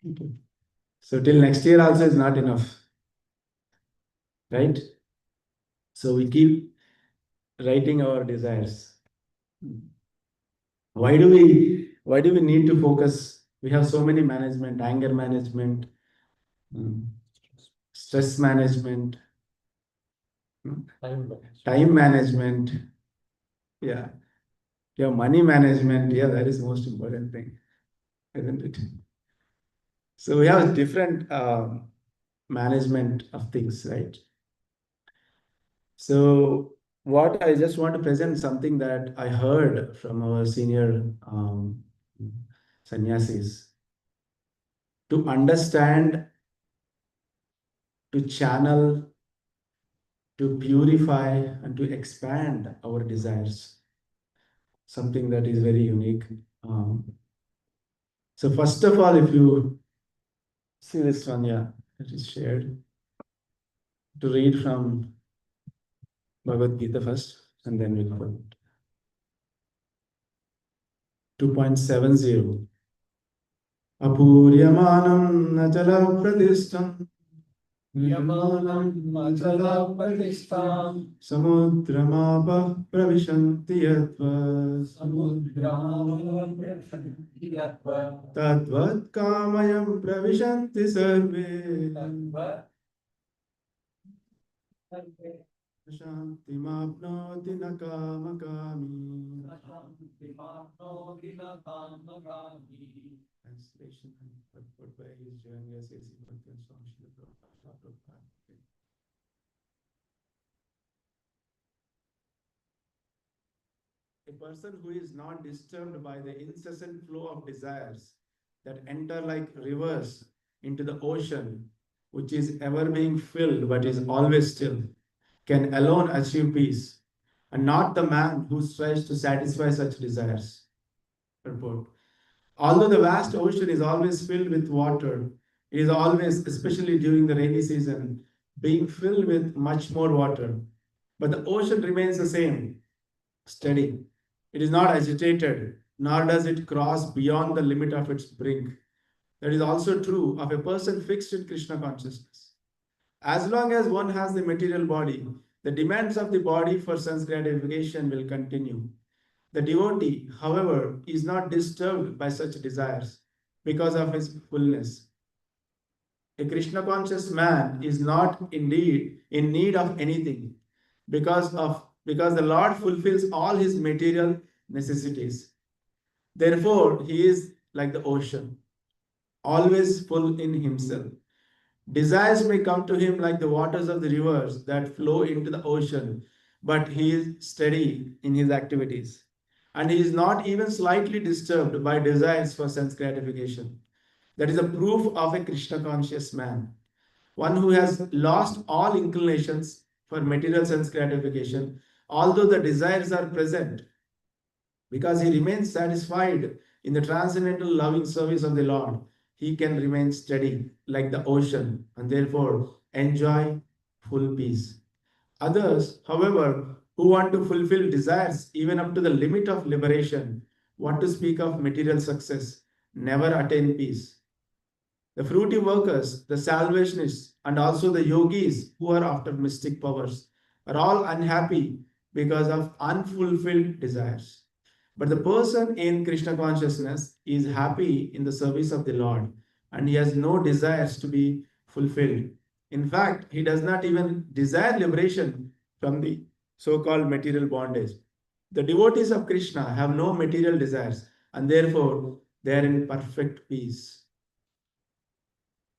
Okay. So till next year also is not enough, right? So we keep writing our desires. Why do we need to focus? We have so many management, anger management, mm, stress management, time management. Yeah. Yeah, money management. Yeah, that is the most important thing, isn't it? So we have different management of things, right? So what I just want to present something that I heard from our senior sannyasis to understand, to channel, to purify, and to expand our desires. Something that is very unique. So first of all, if you see this one, yeah, that is shared, to read from Bhagavad Gita first, and then we'll go 2.70. Apuryamanam nachala pradishtam samudramapa pravishanti tadvat kamayam pravishanti sarve Shantimapnoti na kamakami. Translation purport by His Journey as A.C. Bhakti Swami Srila Prabhupada. A person who is not disturbed by the incessant flow of desires that enter like rivers into the ocean, which is ever being filled but is always still, can alone achieve peace, and not the man who strives to satisfy such desires. Purport. Although the vast ocean is always filled with water, it is always, especially during the rainy season, being filled with much more water. But the ocean remains the same, steady. It is not agitated, nor does it cross beyond the limit of its brink. That is also true of a person fixed in Krishna consciousness. As long as one has the material body, the demands of the body for sense gratification will continue. The devotee, however, is not disturbed by such desires because of his fullness. A Krishna conscious man is not indeed in need of anything because the Lord fulfills all his material necessities. Therefore, he is like the ocean, always full in himself. Desires may come to him like the waters of the rivers that flow into the ocean, but he is steady in his activities. And he is not even slightly disturbed by desires for sense gratification. That is a proof of a Krishna conscious man. One who has lost all inclinations for material sense gratification, although the desires are present, because he remains satisfied in the transcendental loving service of the Lord, he can remain steady like the ocean and therefore enjoy full peace. Others, however, who want to fulfill desires even up to the limit of liberation, what to speak of material success, never attain peace. The fruity workers, the salvationists, and also the yogis who are after mystic powers are all unhappy because of unfulfilled desires. But the person in Krishna consciousness is happy in the service of the Lord and he has no desires to be fulfilled. In fact, he does not even desire liberation from the so called material bondage. The devotees of Krishna have no material desires and therefore they are in perfect peace.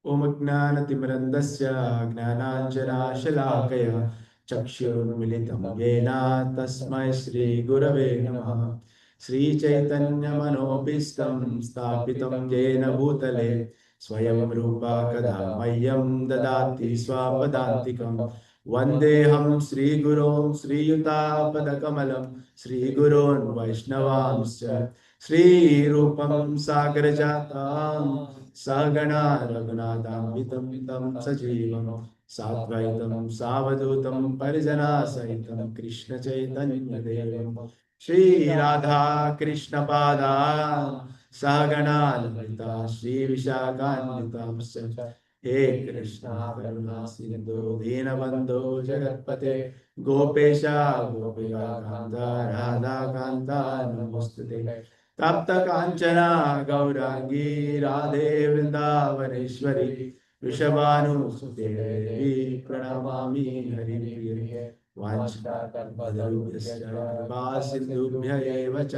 Om Jnanatimirandasya Gnananjana Chakshurmilitam Yena Tasmai Shri Gurave Namaha Sri Chaitanya Manobhistam Stapitam Yena Bhutale Swayam Rupa Kadamayam Dadati Swapadantikam Vandeham Sri Gurum Sri Yuta Padakamalam Sri Gurun Vaishnavamscha Sri Rupam Sagrajatam Sagana Raghunathambitam Tam Sajivam Satvaitam Savadutam Parijana Sahitam Krishna Chaitanya Devam Shri Radha Krishna Pada Sahagana Lalita Shri Vishakhanvita He Krishna Karuna Sindhu Dinabandhu Jagatpate Gopesha Gopika Kanta Radha Kanta Namostute Tapta Kanchana Gaurangi Radhe Vrindavaneshwari Vishabhanu Sute Devi Pranamami Hari Priye वाञ्छाकल्पतरुभ्यश्च कृपासिन्धुभ्य एव च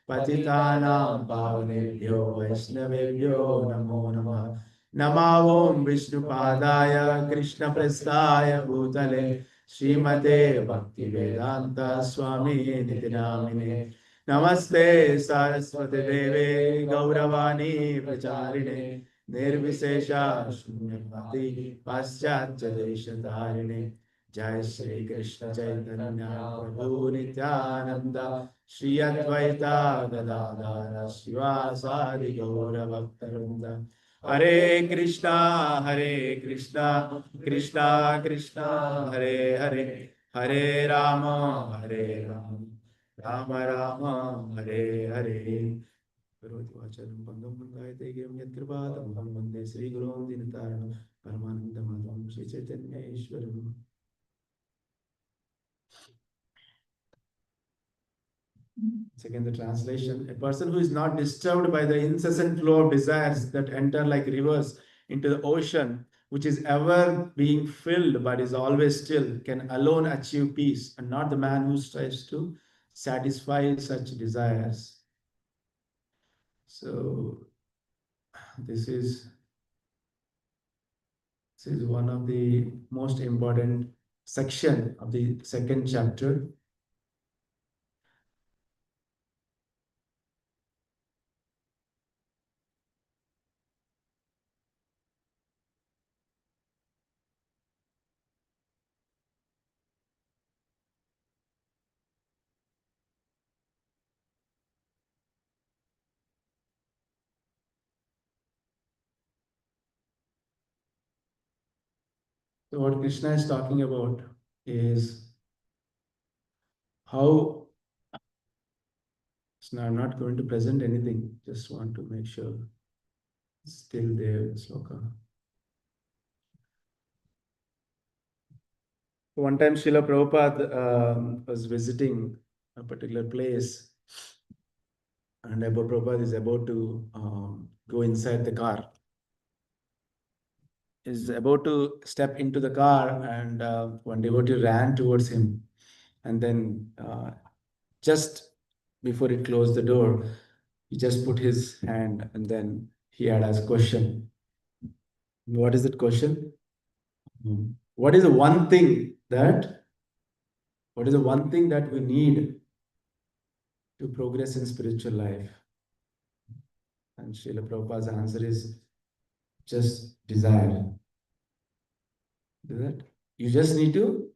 पतितानां पावनेभ्यो वैष्णवेभ्यो नमो नमः नमो विष्णुपादाय कृष्णप्रस्थाय भूतले श्रीमते भक्तिवेदान्त स्वामी निति नामिने नमस्ते सरस्वती देवे गौरवाणी प्रचारिणे निर्विशेषा शून्यवादी पाश्चात्य देशधारिणे जय श्री कृष्ण चैतन्य प्रभु नित्यानंद श्री अद्वैता गदाधर शिवासादि गौर भक्तवृंद हरे कृष्णा कृष्णा कृष्णा हरे हरे हरे हरे राम राम राम हरे हरे करोति वाचालं पङ्गुं लङ्घयते गिरिं यत्कृपातमहं वन्दे श्रीगुरुं दीनतारिणं परमानन्दमाधवं श्रीचैतन्येश्वरम्. Second, the translation. A person who is not disturbed by the incessant flow of desires that enter like rivers into the ocean, which is ever being filled but is always still, can alone achieve peace, and not the man who strives to satisfy such desires. So, this is one of the most important section of the second chapter. So what Krishna is talking about is how, so I'm not going to present anything, just want to make sure it's still there, sloka. One time Srila Prabhupada was visiting a particular place, and Prabhupada is about to go inside the car. Is about to step into the car, and one devotee ran towards him, and then just before he closed the door, he just put his hand, and then he had asked question. What is that question? What is the one thing that we need to progress in spiritual life? And Srila Prabhupada's answer is just desire. That you just need to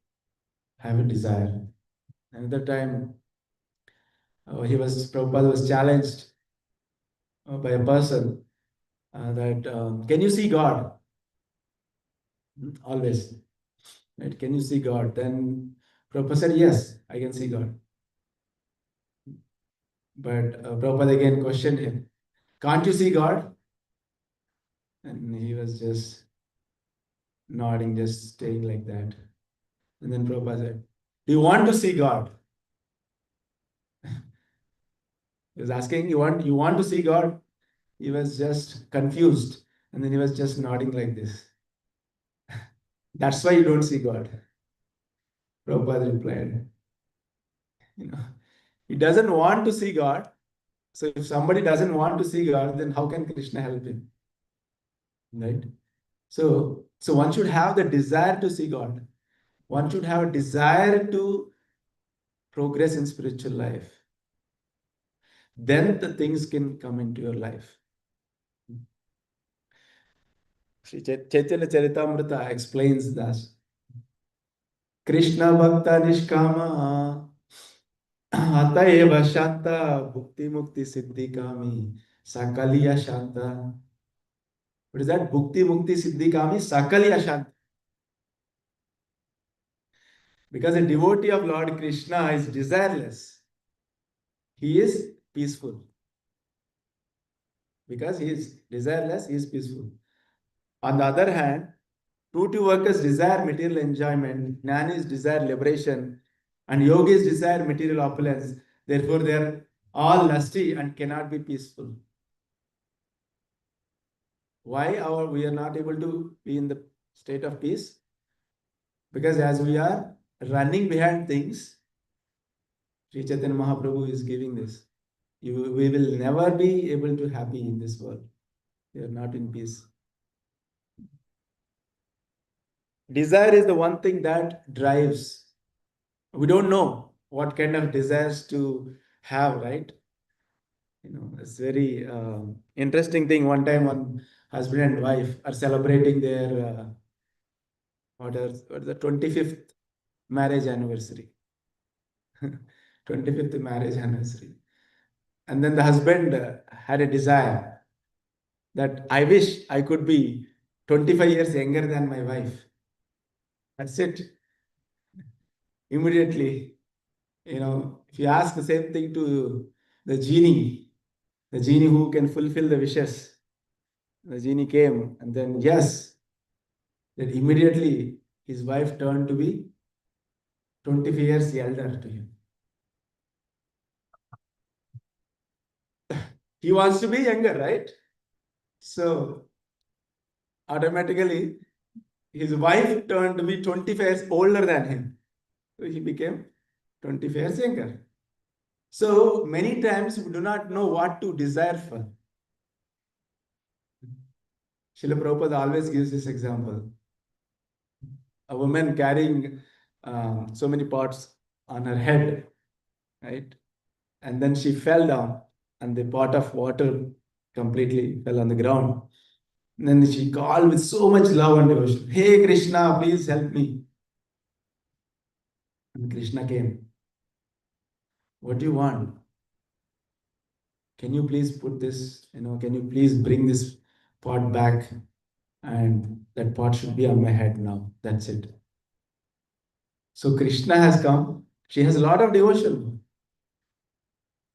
have a desire. Another time, Prabhupada was challenged by a person that can you see God? Always, right? Can you see God? Then Prabhupada said, yes, I can see God. But Prabhupada again questioned him, can't you see God? And he was just nodding, just staying like that. And then Prabhupada said, do you want to see God? He was asking, you want to see God? He was just confused. And then he was just nodding like this. That's why you don't see God. Prabhupada replied, he doesn't want to see God. So if somebody doesn't want to see God, then how can Krishna help him? Right? So one should have the desire to see God. One should have a desire to progress in spiritual life. Then the things can come into your life. Sri Chaitanya Charitamrita explains that Krishna Bhakta Nishkama Atayeva Shanta Bhukti Mukti Siddhi Kami Sakaliya Shanta. What is that? Bhukti Mukti Siddhi Kami Sakaliya Shanta. Because a devotee of Lord Krishna is desireless. he is peaceful. Because he is desireless, he is peaceful. On the other hand, fruity workers desire material enjoyment, jnanis desire liberation, and yogis desire material opulence. Therefore, they are all lusty and cannot be peaceful. Why we are not able to be in the state of peace? Because as we are running behind things, Sri Chaitanya Mahaprabhu is giving this. We will never be able to happy in this world. We are not in peace. Desire is the one thing that drives. We don't know what kind of desires to have, right? It's very interesting thing. One time, one husband and wife are celebrating their what is the 25th marriage anniversary. 25th marriage anniversary. And then the husband had a desire that I wish I could be 25 years younger than my wife. That's it. Immediately, if you ask the same thing to the genie, the genie who can fulfill the wishes, the genie came, and then yes, then immediately his wife turned to be 25 years elder to him. He wants to be younger, right? So automatically his wife turned to be 25 years older than him. So he became 25 years younger. So many times we do not know what to desire for. Srila Prabhupada always gives this example. A woman carrying so many pots on her head, right? And then she fell down, and the pot of water completely fell on the ground. And then she called with so much love and devotion, "Hey Krishna, please help me." And Krishna came. "What do you want? Can you please put this, can you please bring this pot back? And that pot should be on my head now. That's it." So Krishna has come. She has a lot of devotion.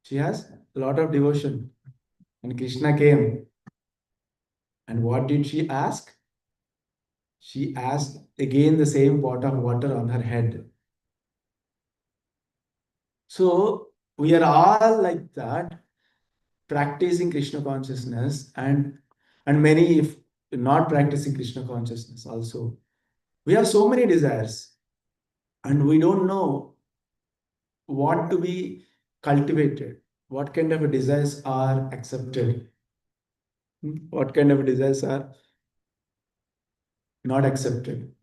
She has a lot of devotion. And Krishna came. And what did she ask? She asked again the same pot of water on her head. So we are all like that, practicing Krishna consciousness, and many if not practicing Krishna consciousness also. We have so many desires, and we don't know what to be cultivated, what kind of desires are accepted, what kind of desires are not accepted.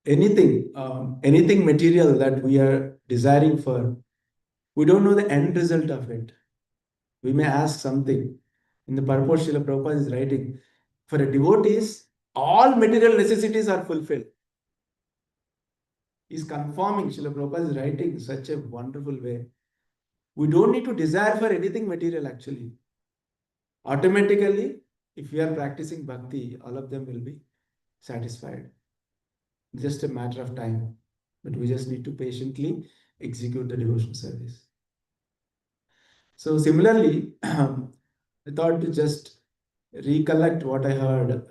Anything material that we are desiring for, we don't know the end result of it. We may ask something. In the purport, Srila Prabhupada is writing, for a devotees, all material necessities are fulfilled. He's confirming, Srila Prabhupada is writing in such a wonderful way. We don't need to desire for anything material actually. Automatically, if we are practicing bhakti, all of them will be satisfied. Just a matter of time. But we just need to patiently execute the devotion service. So similarly, I thought to just recollect what I heard,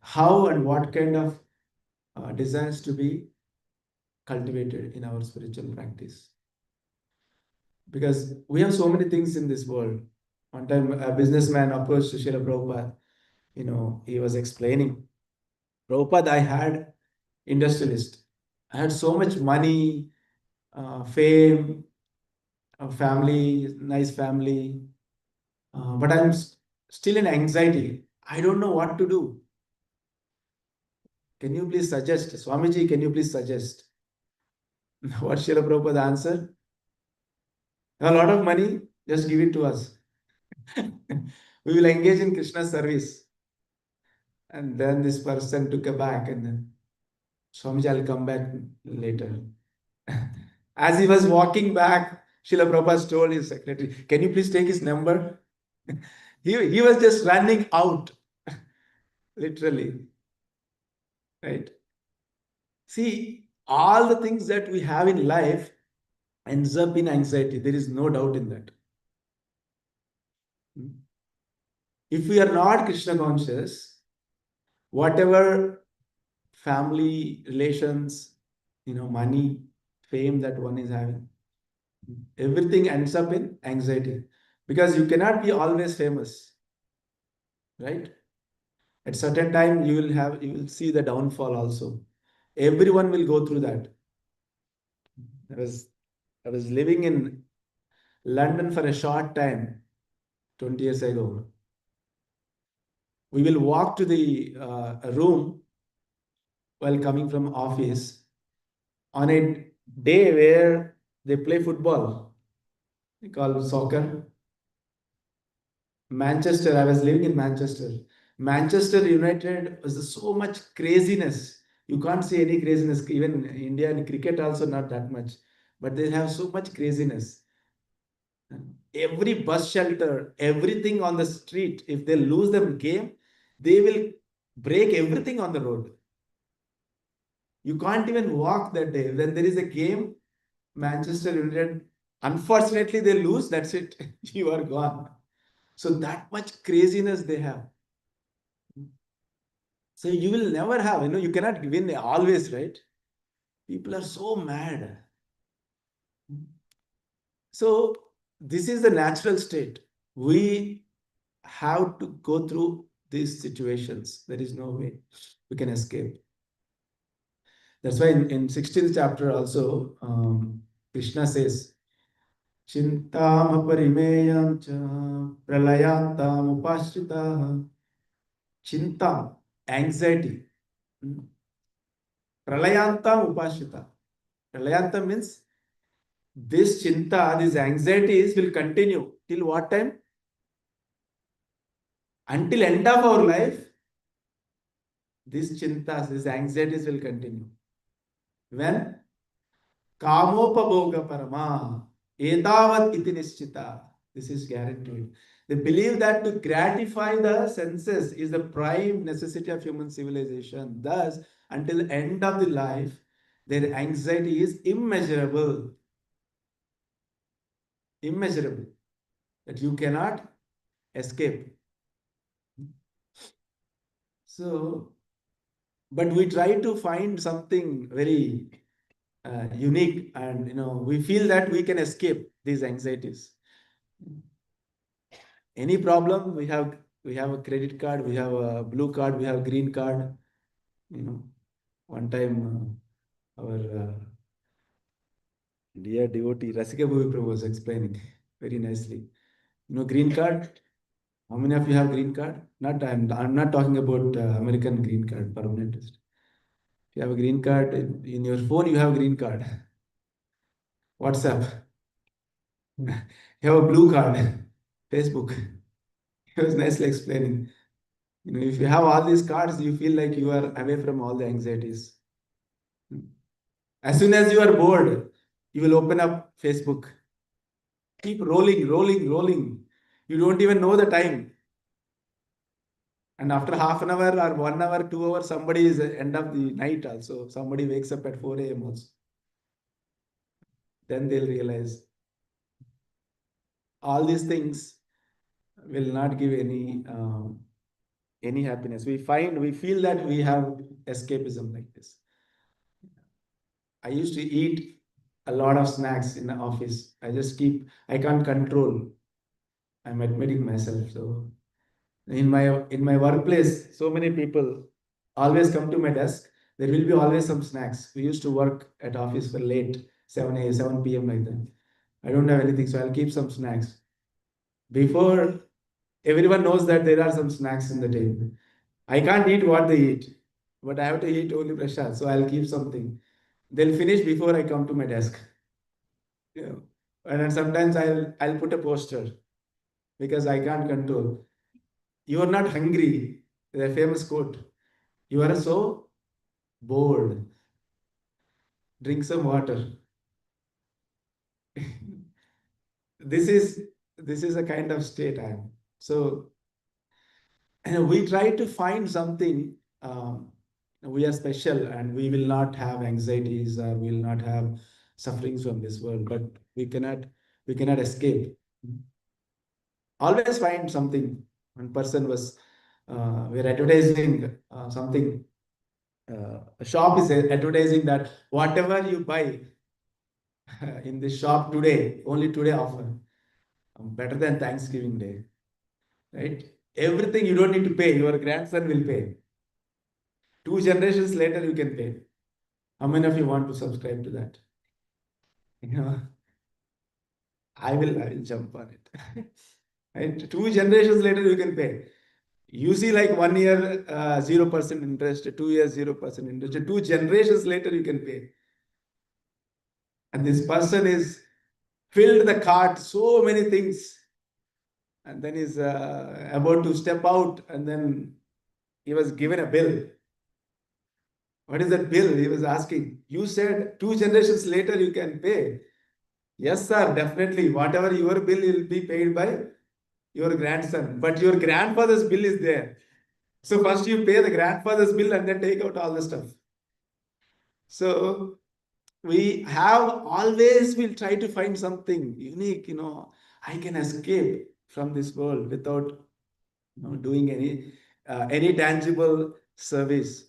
how and what kind of desires to be cultivated in our spiritual practice. Because we have so many things in this world. One time, a businessman approached Srila Prabhupada. He was explaining, Prabhupada, I had industrialist. I had so much money, fame, a family, nice family, but I'm still in anxiety. I don't know what to do. Can you please suggest? Swamiji, can you please suggest? What Srila Prabhupada answered? A lot of money, just give it to us. We will engage in Krishna's service. And then this person took a back and then, Swamiji, I'll come back later. As he was walking back, Srila Prabhupada told his secretary, can you please take his number? He was just running out, literally. Right? See, all the things that we have in life, ends up in anxiety. There is no doubt in that. If we are not Krishna conscious, whatever family relations, money, fame that one is having, everything ends up in anxiety, because you cannot be always famous, right? At certain time you will see the downfall also. Everyone will go through that. I was living in London for a short time 20 years ago. We will walk to the room while coming from office on a day where they play football. We call it soccer. Manchester, I was living in Manchester. Manchester United was so much craziness. You can't see any craziness. Even India in cricket also not that much. But they have so much craziness. Every bus shelter, everything on the street, if they lose the game, they will break everything on the road. You can't even walk that day. When there is a game, Manchester United, unfortunately, they lose, that's it. You are gone. So that much craziness they have. So you will never have, you cannot win always, right? People are so mad. So this is the natural state. We have to go through these situations. There is no way we can escape. That's why in 16th chapter also, Krishna says, Chintam aparimeyam cha pralayantam upashritaha. Chintam, anxiety. Pralayantam upashrita. Pralayanta means this chinta, these anxieties will continue till what time? Until end of our life, these chintas, these anxieties will continue. When kamopabhoga parama etavat iti nischita, this is guaranteed. They believe that to gratify the senses is the prime necessity of human civilization. Thus, until the end of the life, their anxiety is immeasurable. Immeasurable. That you cannot escape. So, but we try to find something very unique, and we feel that we can escape these anxieties. Any problem, we have a credit card, we have a blue card, we have a green card. One time our dear devotee Rasika Bhuvi Prabhu was explaining very nicely. Green card. How many of you have green card? I'm not talking about American green card, permanent. If you have a green card in your phone, you have a green card. WhatsApp. You have a blue card. Facebook. He was nicely explaining. If you have all these cards, you feel like you are away from all the anxieties. As soon as you are bored, you will open up Facebook. Keep rolling, rolling, rolling. You don't even know the time. And after half an hour or 1 hour, 2 hours, somebody is at end of the night also. Somebody wakes up at 4 a.m. also. Then they'll realize all these things will not give any happiness. We feel that we have escapism like this. I used to eat a lot of snacks in the office. I can't control. I'm admitting myself. So in my workplace, so many people always come to my desk. There will be always some snacks. We used to work at office for late, 7 p.m. like that. I don't have anything, so I'll keep some snacks. Before everyone knows that there are some snacks in the table. I can't eat what they eat, but I have to eat only prasad, so I'll keep something. They'll finish before I come to my desk. Yeah. And then sometimes I'll put a poster because I can't control. You are not hungry. The famous quote. You are so bored. Drink some water. This is a kind of state I am. So we try to find something. We are special, and we will not have anxieties, or we will not have sufferings from this world, but we cannot escape. Always find something. One person was we're advertising something. A shop is advertising that whatever you buy in this shop today, only today offer, better than Thanksgiving Day, right? Everything you don't need to pay. Your grandson will pay. 2 generations later, you can pay. How many of you want to subscribe to that? You know, I will jump on it. Right? 2 generations later, you can pay. You see, like 1 year, 0% interest, 2 years, 0% interest, 2 generations later, you can pay. And this person is filled the cart, so many things, and then is about to step out, and then he was given a bill. What is that bill? He was asking. You said 2 generations later you can pay. Yes, sir, definitely. Whatever your bill will be paid by your grandson, but your grandfather's bill is there. So first you pay the grandfather's bill and then take out all the stuff. So we have always will try to find something unique. I can escape from this world without doing any tangible service.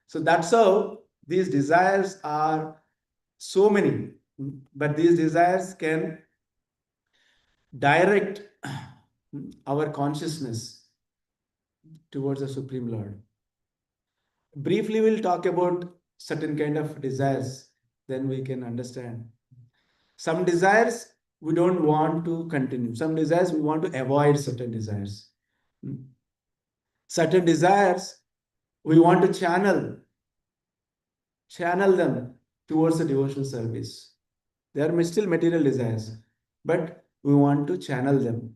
So that's how these desires are so many, but these desires can direct our consciousness towards the Supreme Lord. Briefly, we'll talk about certain kind of desires, then we can understand. Some desires we don't want to continue. Some desires we want to avoid certain desires. Certain desires we want to channel them towards the devotional service. They are still material desires, but we want to channel them.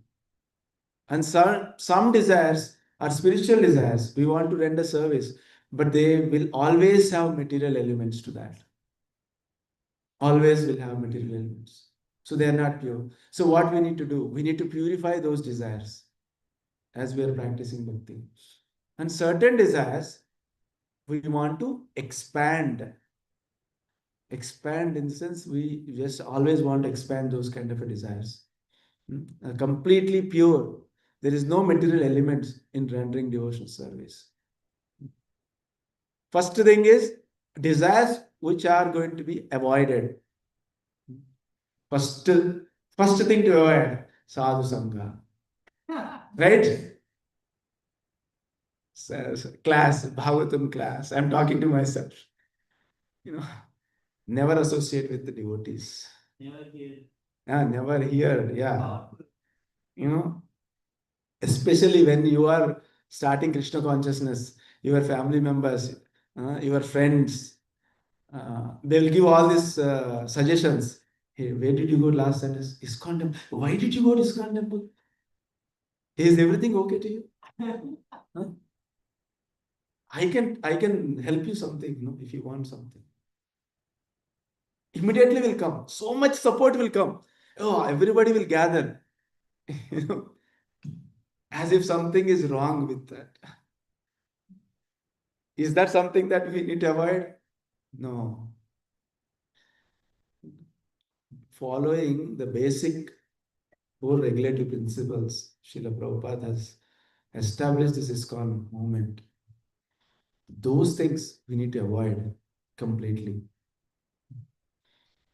And some desires are spiritual desires. We want to render service, but they will always have material elements to that. Always will have material elements. So they are not pure. So what we need to do? We need to purify those desires as we are practicing bhakti. And certain desires, we want to expand. Expand in the sense we just always want to expand those kind of desires. Completely pure. There is no material elements in rendering devotional service. First thing is desires which are going to be avoided. First thing to avoid, sadhu sangha. Right? Class, Bhagavatam class. I'm talking to myself. Never associate with the devotees. Never hear. Never hear. Yeah. Especially when you are starting Krishna consciousness, your family members, your friends, they'll give all these suggestions. Hey, where did you go last Sunday? ISKCON temple. Why did you go to ISKCON temple? Is everything okay to you? Huh? I can help you something, if you want something. Immediately will come. So much support will come. Oh, everybody will gather. As if something is wrong with that. Is that something that we need to avoid? No. Following the basic 4 regulative principles, Srila Prabhupada has established this ISKCON movement. Those things we need to avoid completely.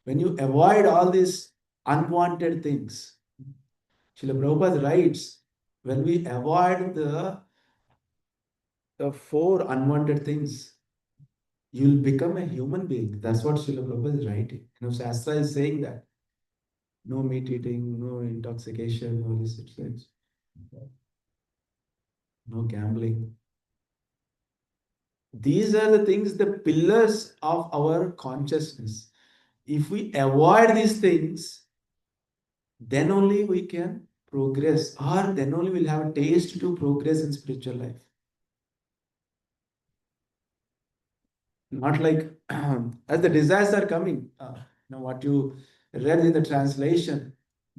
When you avoid all these unwanted things, Srila Prabhupada writes, when we avoid the 4 unwanted things, you'll become a human being. That's what Srila Prabhupada is writing. Shastra is saying that. No meat eating, no intoxication, no illicit sex, no gambling. These are the things, the pillars of our consciousness. If we avoid these things, then only we can progress, or then only we'll have a taste to progress in spiritual life. Not like as the desires are coming. What you read in the translation,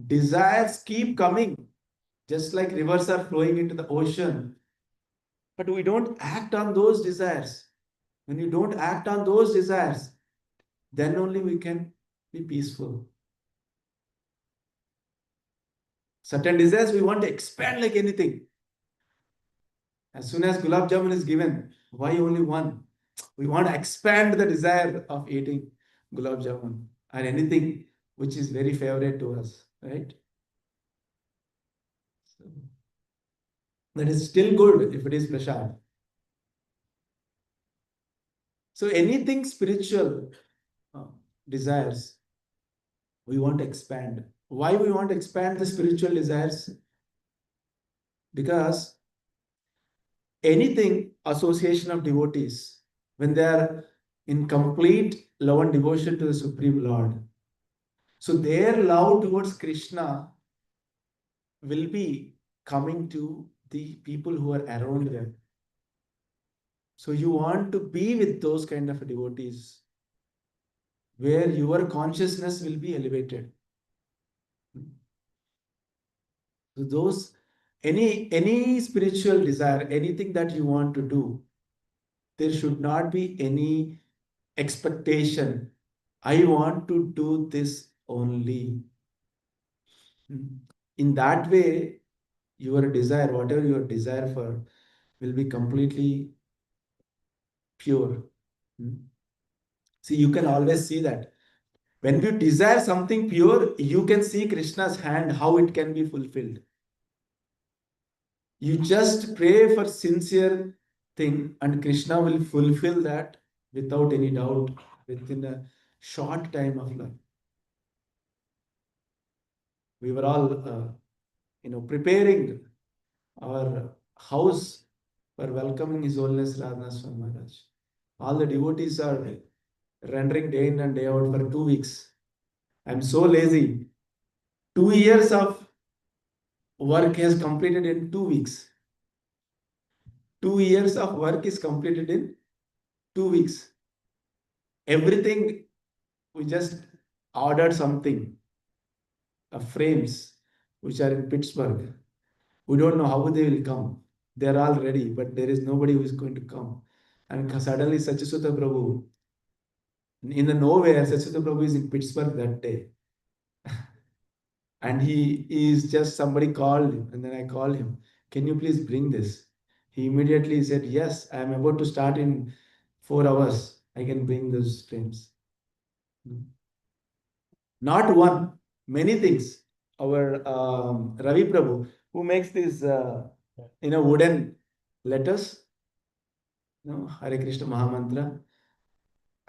desires keep coming, just like rivers are flowing into the ocean. But we don't act on those desires. When you don't act on those desires, then only we can be peaceful. Certain desires we want to expand like anything. As soon as gulab jamun is given, why only one? We want to expand the desire of eating gulab jamun or anything which is very favorite to us, right? So that is still good if it is prasad. So anything spiritual uh, desires, we want to expand. Why we want to expand the spiritual desires? Because anything association of devotees, when they are in complete love and devotion to the Supreme Lord, so their love towards Krishna will be coming to the people who are around them. So you want to be with those kind of devotees where your consciousness will be elevated. So those any spiritual desire, anything that you want to do, there should not be any expectation. I want to do this only. In that way, your desire, whatever your desire for, will be completely pure. See, you can always see that. When you desire something pure, you can see Krishna's hand, how it can be fulfilled. You just pray for sincere thing, and Krishna will fulfill that without any doubt within a short time of life. We were all, preparing our house for welcoming His Holiness Radhanath Swami Maharaj. All the devotees are rendering day in and day out for 2 weeks. I'm so lazy. 2 years of work has completed in 2 weeks. 2 years of work is completed in 2 weeks. Everything, we just ordered something, frames which are in Pittsburgh. We don't know how they will come. They are all ready, but there is nobody who is going to come. And suddenly Satyasuta Prabhu, in the nowhere, Satyasuta Prabhu is in Pittsburgh that day. And he is just, somebody called him, and then I called him, can you please bring this? He immediately said, yes, I am about to start in 4 hours. I can bring those frames. Not one, many things. Our Ravi Prabhu, who makes these, wooden letters, Hare Krishna Mahamantra.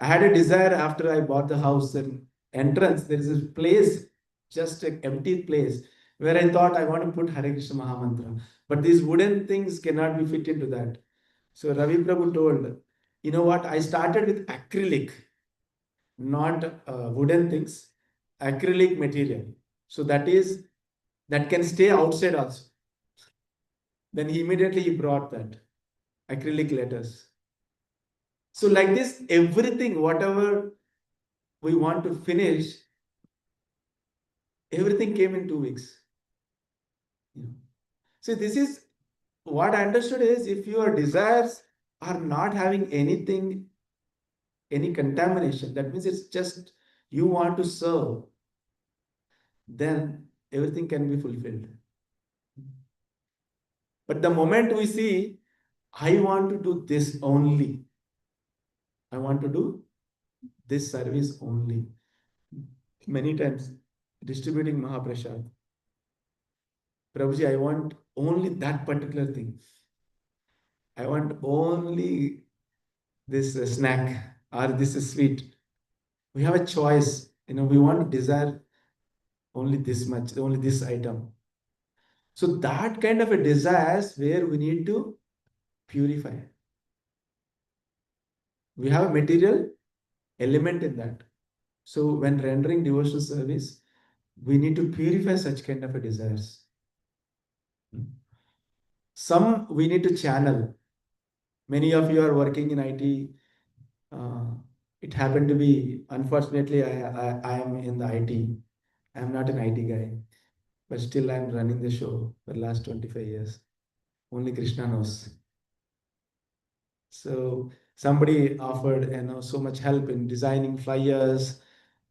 I had a desire after I bought the house and entrance, there is a place, just an empty place, where I thought I want to put Hare Krishna Mahamantra. But these wooden things cannot be fit into that. So Ravi Prabhu told, you know what, I started with acrylic, not wooden things, acrylic material. So that can stay outside also. Then he immediately brought that acrylic letters. So like this, everything, whatever we want to finish, everything came in 2 weeks. So this is what I understood is, if your desires are not having anything, any contamination, that means it's just you want to serve, then everything can be fulfilled. But the moment we see, I want to do this only, I want to do this service only. Many times distributing Mahaprasad, Prabhuji, I want only that particular thing. I want only this snack or this is sweet. We have a choice. We want to desire only this much, only this item. So that kind of a desire is where we need to purify. We have a material element in that. So when rendering devotional service, we need to purify such kind of a desires. Some we need to channel. Many of you are working in IT. It happened to be, unfortunately, I am in the IT. I am not an IT guy, but still I'm running the show for the last 25 years. Only Krishna knows. So Somebody offered, so much help in designing flyers,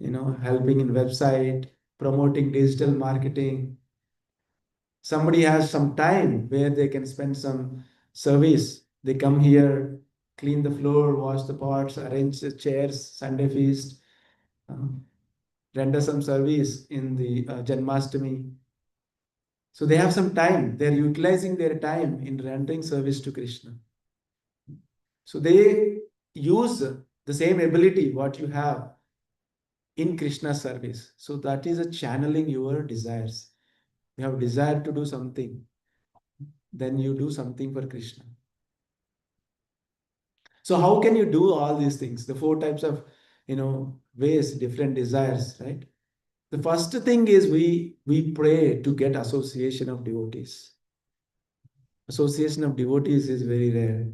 helping in website, promoting digital marketing. Somebody has some time where they can spend some service. They come here, clean the floor, wash the pots, arrange the chairs, Sunday feast, uh, render some service in the Janmashtami. So they have some time. They're utilizing their time in rendering service to Krishna. So they use the same ability what you have in Krishna service. So that is a channeling your desires. You have desire to do something, then you do something for Krishna. So how can you do all these things? The four types of, ways, different desires, right? The first thing is we pray to get association of devotees. Association of devotees is very rare.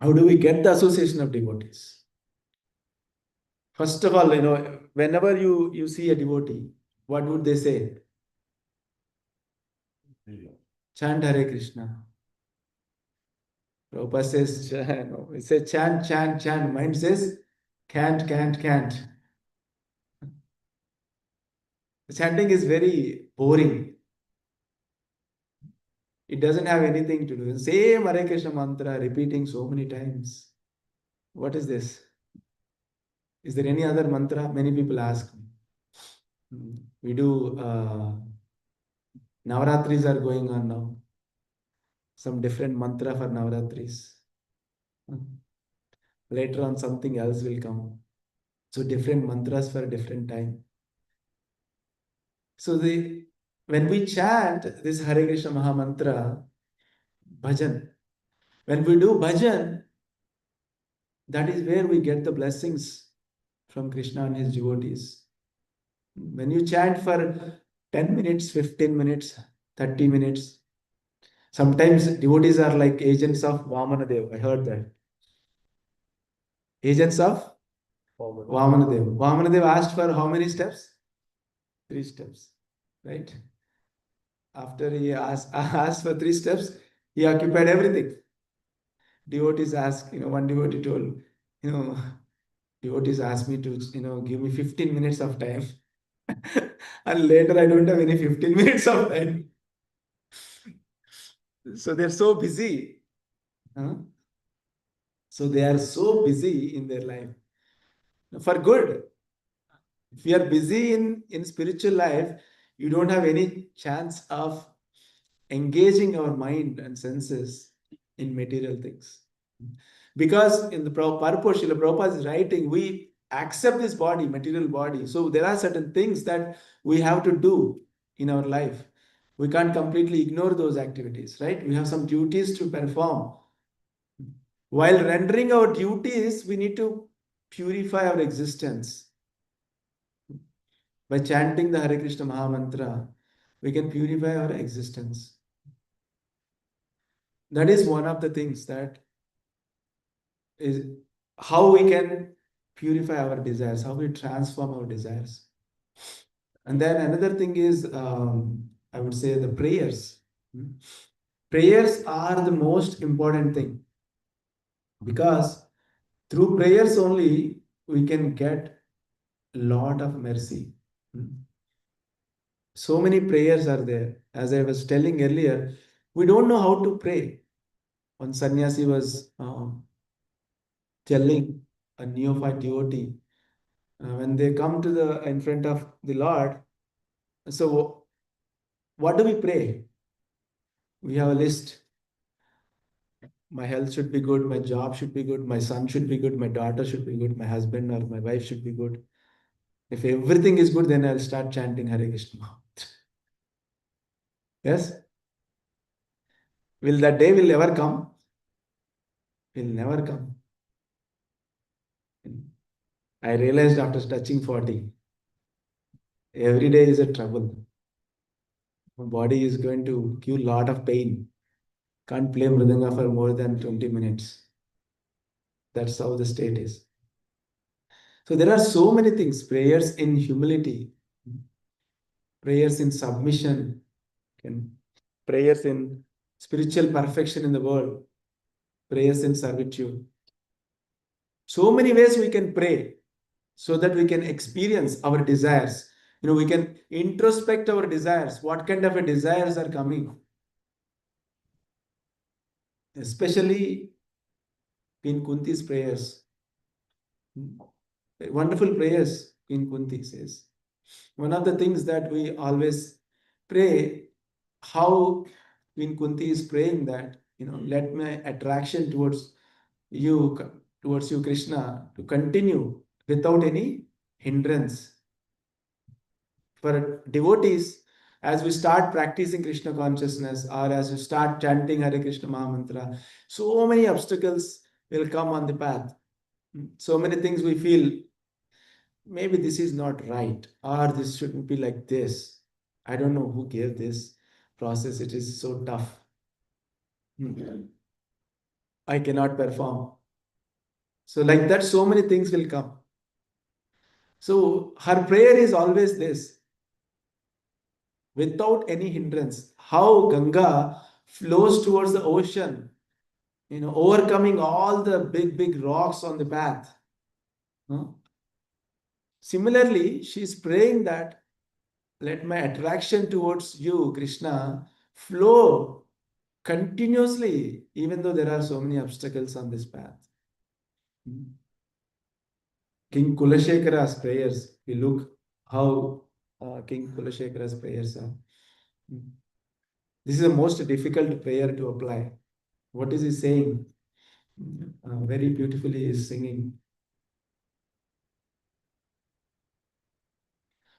How do we get the association of devotees? First of all, whenever you see a devotee, what would they say? Chant Hare Krishna. Prabhupada says, no, it says chant, chant, chant. Mind says can't, can't, can't. The chanting is very boring. It doesn't have anything to do. Same Hare Krishna mantra repeating so many times. What is this? Is there any other mantra? Many people ask me. We do Navaratris are going on now. Some different mantra for Navaratris. Later on, something else will come. So different mantras for different time. So when we chant this Hare Krishna Maha Mantra, bhajan, when we do bhajan, that is where we get the blessings from Krishna and his devotees. When you chant for 10 minutes, 15 minutes, 30 minutes, sometimes devotees are like agents of Vamanadev. I heard that. Agents of Vamanadev. Vamanadev asked for how many steps? 3 steps, right? After he asked for 3 steps, he occupied everything. Devotees asked, one devotee told, devotees asked me to, give me 15 minutes of time. And later I don't have any 15 minutes of time. So they're so busy. Huh? So they are so busy in their life. For good. If you are busy in spiritual life, you don't have any chance of engaging our mind and senses in material things. Because in the purpose, Srila Prabhupada is writing, we accept this body, material body. So there are certain things that we have to do in our life. We can't completely ignore those activities, right? We have some duties to perform. While rendering our duties, we need to purify our existence. By chanting the Hare Krishna Maha Mantra, we can purify our existence. That is one of the things that is how we can purify our desires, how we transform our desires. And then another thing is, I would say the prayers. Prayers are the most important thing because through prayers only we can get a lot of mercy. So many prayers are there. As I was telling earlier, we don't know how to pray. One sannyasi was telling a neophyte devotee, when they come to the in front of the Lord, so what do we pray? We have a list. My health should be good, my job should be good, my son should be good, my daughter should be good, my husband or my wife should be good. If everything is good, then I'll start chanting Hare Krishna. Yes? Will that day will ever come? Will never come. I realized after touching 40, every day is a trouble. My body is going to give a lot of pain. Can't play mridanga for more than 20 minutes. That's how the state is. So there are so many things. Prayers in humility, prayers in submission, prayers in spiritual perfection in the world. prayers in servitude. So many ways we can pray so that we can experience our desires. We can introspect our desires. What kind of a desires are coming? Especially in Kunti's prayers. Wonderful prayers in Kunti says. One of the things that we always pray, how Queen Kunti is praying that, let my attraction you, towards you, Krishna, to continue without any hindrance. For devotees, as we start practicing Krishna consciousness or as we start chanting Hare Krishna Mahamantra, so many obstacles will come on the path. So many things we feel, maybe this is not right, or this shouldn't be like this. I don't know who gave this process, it is so tough. I cannot perform. So, like that, so many things will come. So, her prayer is always this, without any hindrance. How Ganga flows towards the ocean, overcoming all the big, big rocks on the path. Similarly, she is praying that let my attraction towards you, Krishna, flow continuously, even though there are so many obstacles on this path. King Kulashekara's prayers, we look how King Kulashekara's prayers are. This is the most difficult prayer to apply. What is he saying? Very beautifully he is singing.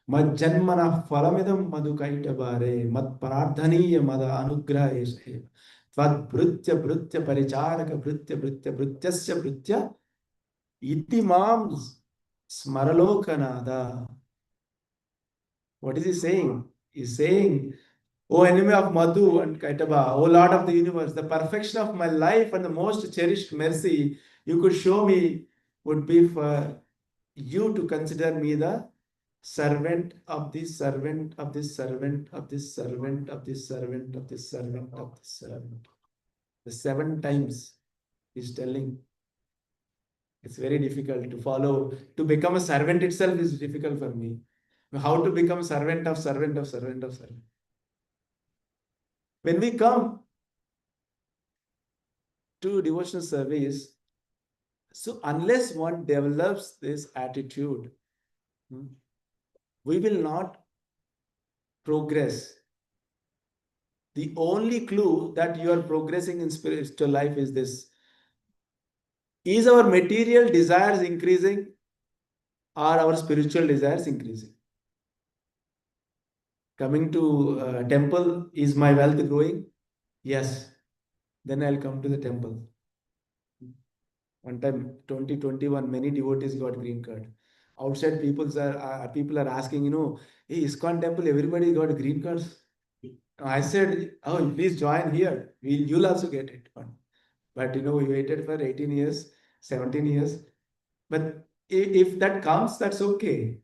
Majjanmana phalamidam madhukaitavare mad prardhaniya mada anugraha eshe tvad bhrutya bhrutya paricharaka bhrutya bhrutya bhrutyasya bhrutya iti mam smaralokanada. What is he saying? He's saying, O enemy of Madhu and Kaitaba, O Lord of the universe, the perfection of my life and the most cherished mercy you could show me would be for you to consider me the servant of this servant of this servant of this servant of this servant of this servant of this servant. The 7 times he's telling. It's very difficult to follow. To become a servant itself is difficult for me. How to become servant of servant of servant of servant? When we come to devotional service, so unless one develops this attitude, we will not progress. The only clue that you are progressing in spiritual life is this. Is our material desires increasing or our spiritual desires increasing? Coming to temple, is my wealth growing? Yes. Then I'll come to the temple. One time, 2021, many devotees got green card. Outside people are asking, hey, ISKCON temple, everybody got green cards. I said, oh, please join here. You'll also get it. But we waited for 18 years, 17 years. But if that comes, that's okay.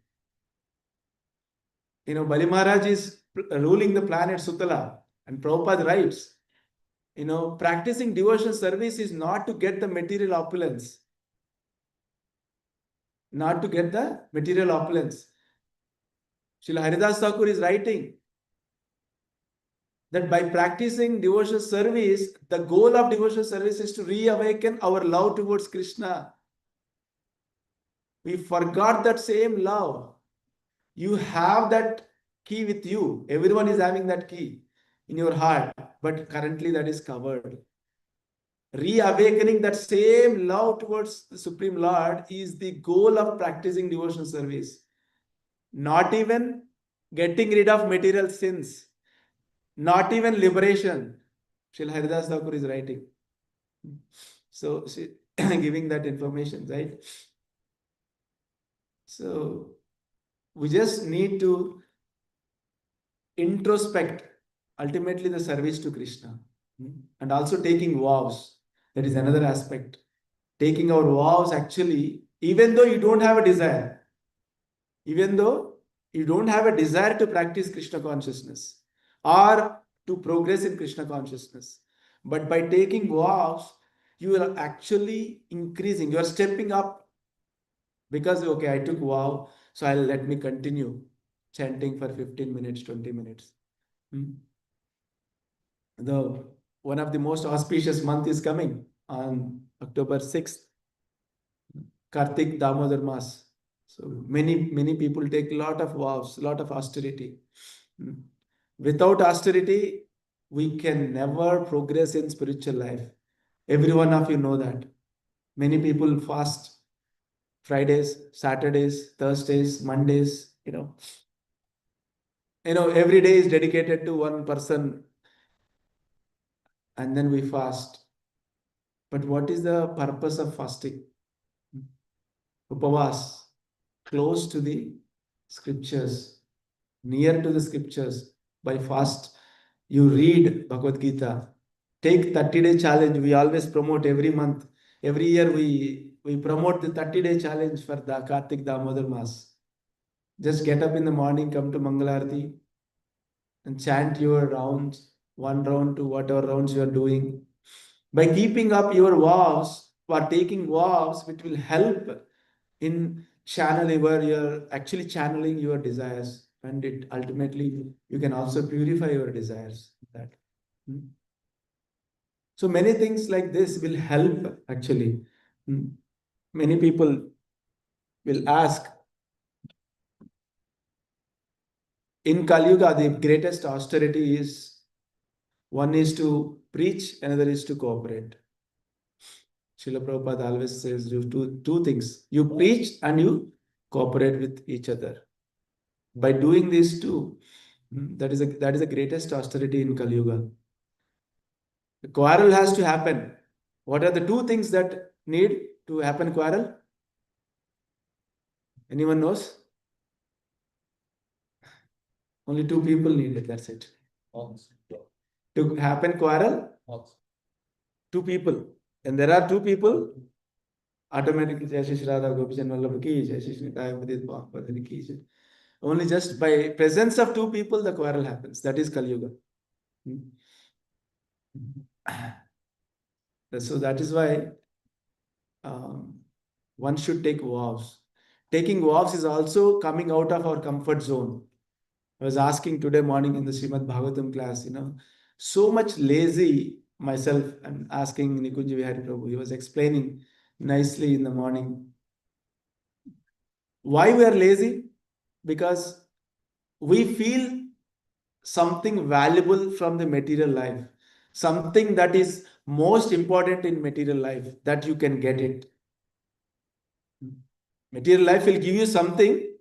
Bali Maharaj is ruling the planet Sutala, and Prabhupada writes, practicing devotional service is not to get the material opulence. Not to get the material opulence. Srila Haridas Thakur is writing that by practicing devotional service, the goal of devotional service is to reawaken our love towards Krishna. We forgot that same love. You have that key with you. Everyone is having that key in your heart, but currently that is covered. Reawakening that same love towards the Supreme Lord is the goal of practicing devotional service. Not even getting rid of material sins. Not even liberation. Srila Haridas Thakur is writing. So, she giving that information, right? So, we just need to introspect ultimately the service to Krishna. And also taking vows. That is another aspect. Taking our vows actually, even though you don't have a desire, even though you don't have a desire to practice Krishna consciousness or to progress in Krishna consciousness, but by taking vows, you are actually increasing, you are stepping up because, okay, I took vow, so I'll let me continue chanting for 15 minutes, 20 minutes. Hmm. The one of the most auspicious month is coming on October 6th, Kartik Damodar Mas. So many people take a lot of vows, a lot of austerity. Hmm. Without austerity, we can never progress in spiritual life. Every one of you know that. Many people fast Fridays, Saturdays, Thursdays, Mondays, every day is dedicated to one person, and then we fast. But what is the purpose of fasting? Upavas, close to the scriptures, near to the scriptures. By fast, you read Bhagavad Gita. Take 30-day challenge. We always promote every month. Every year we promote the 30-day challenge for the Kartik Damodar Mas. Just get up in the morning, come to Mangalarti, and chant your rounds, one round to whatever rounds you are doing. By keeping up your vows, or taking vows, which will help in channeling where you're actually channeling your desires, and it ultimately you can also purify your desires. That. Hmm. So many things like this will help actually. Hmm. Many people will ask, in Kali Yuga, the greatest austerity is one is to preach, another is to cooperate. Srila Prabhupada always says you do two things. You preach and you cooperate with each other. By doing these two, that is the greatest austerity in Kali Yuga. The quarrel has to happen. What are the two things that need to happen quarrel? Anyone knows? Only two people need it. That's it. To happen quarrel, two people. And there are two people, automatically Jai Shri Radha Gopichan Vallabh ki Jai, Shri Nitaya Padit Bhakti ki Jai. Only just by presence of two people, the quarrel happens. That is Kali Yuga. So that is why um, one should take vows. Taking vows is also coming out of our comfort zone. I was asking today morning in the Srimad Bhagavatam class, so much lazy myself, and asking Nikunj Vihari Prabhu. He was explaining nicely in the morning. Why we are lazy? Because we feel something valuable from the material life, something that is most important in material life, that you can get it. Material life will give you something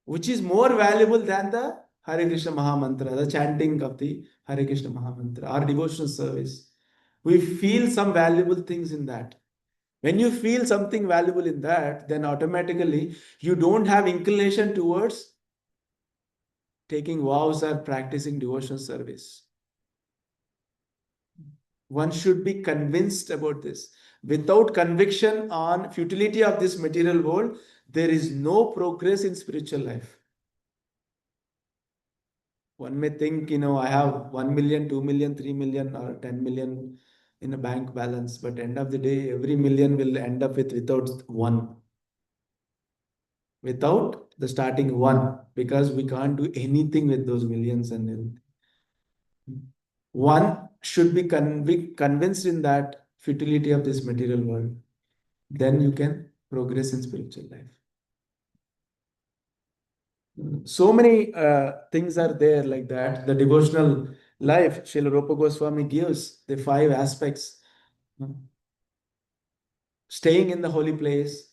which is more valuable than the Hare Krishna Mahamantra, the chanting of the Hare Krishna Mahamantra, our devotional service. We feel some valuable things in that. When you feel something valuable in that, then automatically you don't have inclination towards taking vows or practicing devotional service. One should be convinced about this. Without conviction on futility of this material world, there is no progress in spiritual life. One may think, I have 1 million, 2 million, 3 million, or 10 million in a bank balance, but end of the day, every million will end up without one. Without the starting one, because we can't do anything with those millions and everything. One should be convinced in that futility of this material world. Then you can progress in spiritual life. So many things are there like that. The devotional life, Srila Rupa Goswami gives the 5 aspects. Staying in the holy place,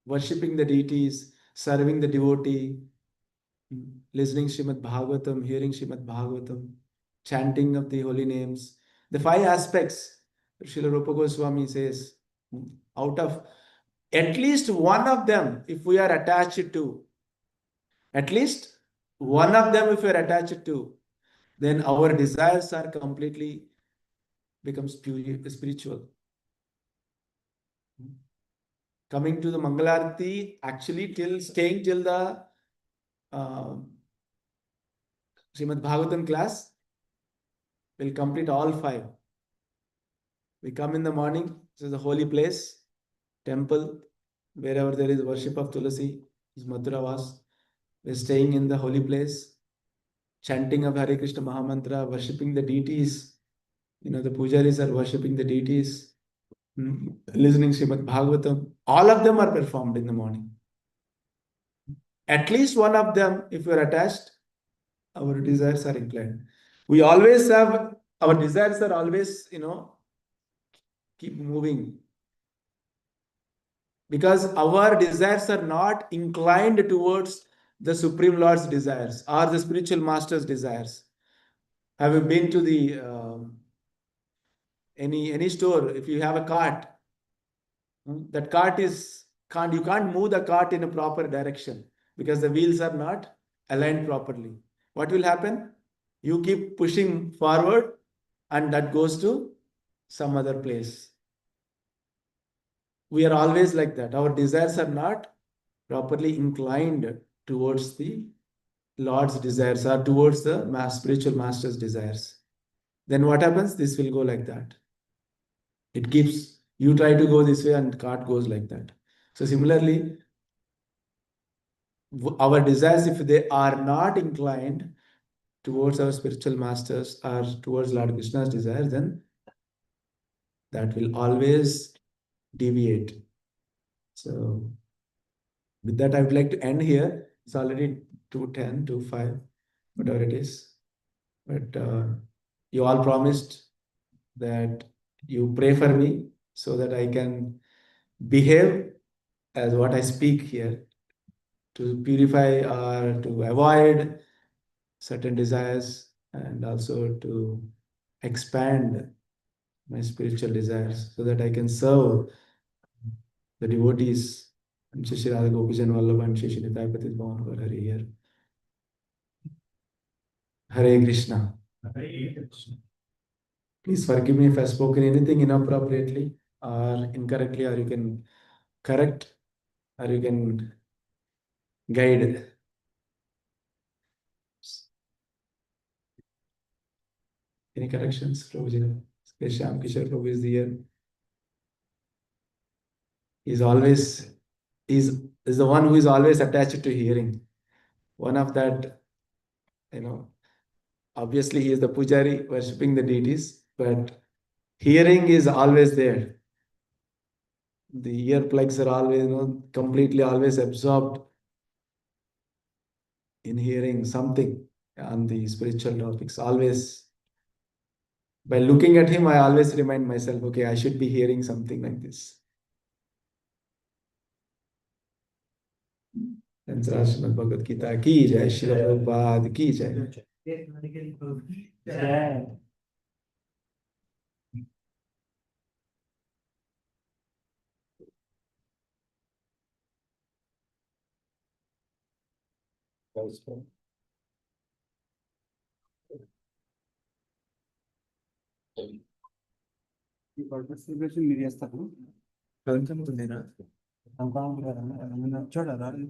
worshipping the deities, serving the devotee, listening Srimad Bhagavatam, hearing Srimad Bhagavatam, chanting of the holy names. The 5 aspects, Srila Rupa Goswami says, out of at least one of them, if we are attached to, at least one of them, if we are attached to, then our desires are completely becomes spiritual. Coming to the Mangalarti, actually staying till the Srimad Bhagavatam class, will complete all 5. We come in the morning, this is a holy place, temple, wherever there is worship of Tulasi, is Mathura Vas. We're staying in the holy place, chanting of Hare Krishna Mahamantra, worshipping the deities. The pujaris are worshipping the deities, listening Srimad Bhagavatam. All of them are performed in the morning. At least one of them, if we are attached, our desires are inclined. We always have, our desires are always, keep moving. Because our desires are not inclined towards the Supreme Lord's desires or the spiritual master's desires. Have you been to the any store? If you have a cart, that cart is can't you can't move the cart in a proper direction because the wheels are not aligned properly. What will happen? You keep pushing forward, and that goes to some other place. We are always like that. Our desires are not properly inclined towards the Lord's desires or towards the spiritual master's desires. Then what happens? This will go like that. It keeps, you try to go this way and cart goes like that. So similarly, our desires, if they are not inclined towards our spiritual masters or towards Lord Krishna's desire, then that will always deviate. So with that, I would like to end here. It's already 2:10, 2:05, whatever it is. But you all promised that you pray for me so that I can behave as what I speak here, to purify or to avoid certain desires and also to expand my spiritual desires so that I can serve the devotees. And Shri Radha Gopijan Vallabha and Shri Nitai Patit Bhavan for Hare here. Hare Krishna. Hare Krishna. Please forgive me if I've spoken anything inappropriately or incorrectly, or you can correct or you can guide. Any corrections, Prabhuji? Shyam Kishore Prabhu is here. He's always is the one who is always attached to hearing. One of that, obviously he is the pujari worshipping the deities, but hearing is always there. The earplugs are always, completely always absorbed in hearing something on the spiritual topics. Always, by looking at him, I always remind myself, okay, I should be hearing something like this. And Srimad Bhagavad Gita ki jai, Srila Prabhupada ki jai. ఈ purpose celebration మీరు చేస్తారు Kalam cham to dena. చూడాలి